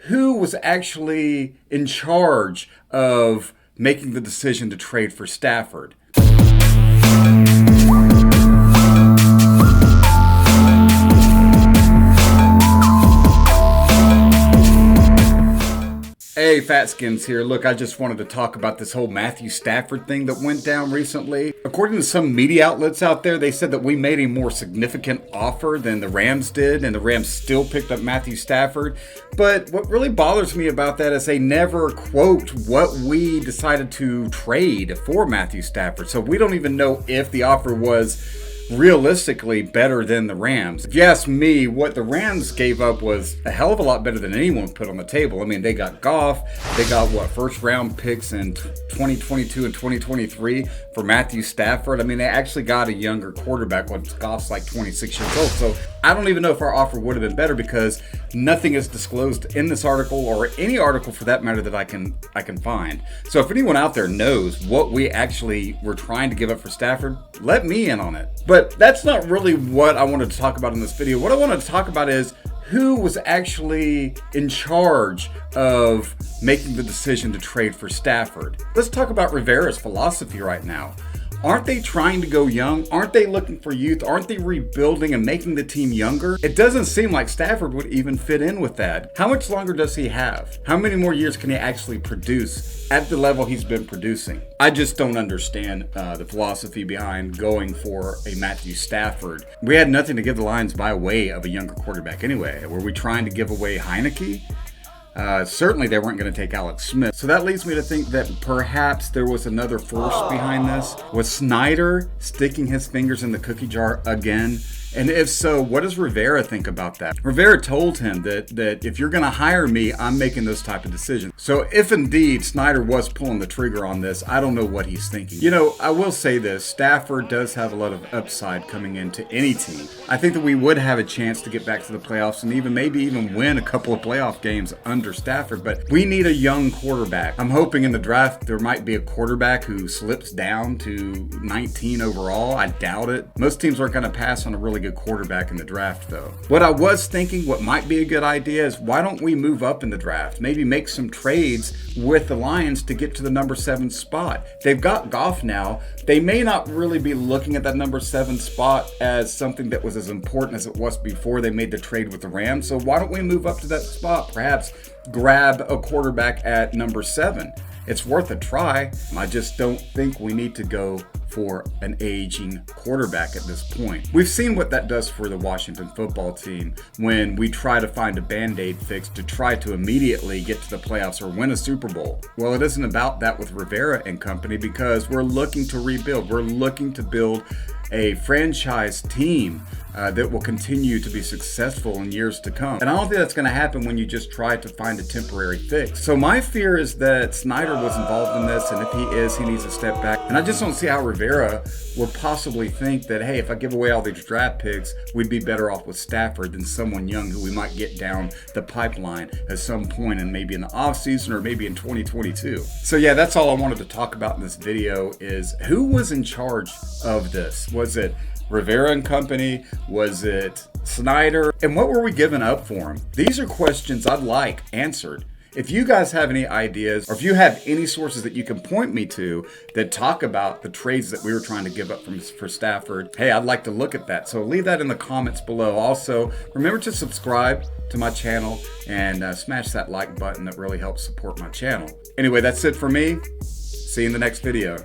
who was actually in charge of making the decision to trade for Stafford. Hey, Fatskins here. Look, I just wanted to talk about this whole Matthew Stafford thing that went down recently. According to some media outlets out there, they said that we made a more significant offer than the Rams did, and the Rams still picked up Matthew Stafford. But what really bothers me about that is they never quote what we decided to trade for Matthew Stafford. So we don't even know if the offer was realistically better than the Rams. If you ask me, what the Rams gave up was a hell of a lot better than anyone put on the table. I mean, they got Goff, they got first round picks in 2022 and 2023 for Matthew Stafford. I mean, they actually got a younger quarterback when Goff's like 26 years old. So I don't even know if our offer would have been better because nothing is disclosed in this article or any article for that matter that I can find. So if anyone out there knows what we actually were trying to give up for Stafford, let me in on it. But that's not really what I wanted to talk about in this video. What I wanted to talk about is who was actually in charge of making the decision to trade for Stafford. Let's talk about Rivera's philosophy right now. Aren't they trying to go young? Aren't they looking for youth? Aren't they rebuilding and making the team younger? It doesn't seem like Stafford would even fit in with that. How much longer does he have? How many more years can he actually produce at the level he's been producing? I just don't understand the philosophy behind going for a Matthew Stafford. We had nothing to give the Lions by way of a younger quarterback anyway. Were we trying to give away Heineke? Certainly they weren't going to take Alex Smith. So that leads me to think that perhaps there was another force behind this. Was Snyder sticking his fingers in the cookie jar again? And if so, what does Rivera think about that? Rivera told him that if you're going to hire me, I'm making those type of decisions. So if indeed Snyder was pulling the trigger on this, I don't know what he's thinking. You know, I will say this, Stafford does have a lot of upside coming into any team. I think that we would have a chance to get back to the playoffs and maybe even win a couple of playoff games under Stafford, but we need a young quarterback. I'm hoping in the draft there might be a quarterback who slips down to 19 overall. I doubt it. Most teams aren't going to pass on a really good quarterback in the draft though. What I was thinking, what might be a good idea is why don't we move up in the draft? Maybe make some trades with the Lions to get to the number 7 spot. They've got Goff now. They may not really be looking at that number 7 spot as something that was as important as it was before they made the trade with the Rams. So why don't we move up to that spot? Perhaps grab a quarterback at number 7. It's worth a try. I just don't think we need to go for an aging quarterback at this point. We've seen what that does for the Washington football team when we try to find a band-aid fix to try to immediately get to the playoffs or win a Super Bowl. Well, it isn't about that with Rivera and company because we're looking to rebuild. We're looking to build a franchise team that will continue to be successful in years to come. And I don't think that's going to happen when you just try to find a temporary fix. So my fear is that Snyder was involved in this, and if he is, he needs to step back. And I just don't see how Rivera would possibly think that, hey, if I give away all these draft picks, we'd be better off with Stafford than someone young who we might get down the pipeline at some point and maybe in the offseason or maybe in 2022. So yeah, that's all I wanted to talk about in this video is who was in charge of this? Was it Rivera and company? Was it Snyder? And what were we giving up for him? These are questions I'd like answered. If you guys have any ideas or if you have any sources that you can point me to that talk about the trades that we were trying to give up for Stafford, hey, I'd like to look at that. So leave that in the comments below. Also, remember to subscribe to my channel and smash that like button. That really helps support my channel. Anyway, that's it for me. See you in the next video.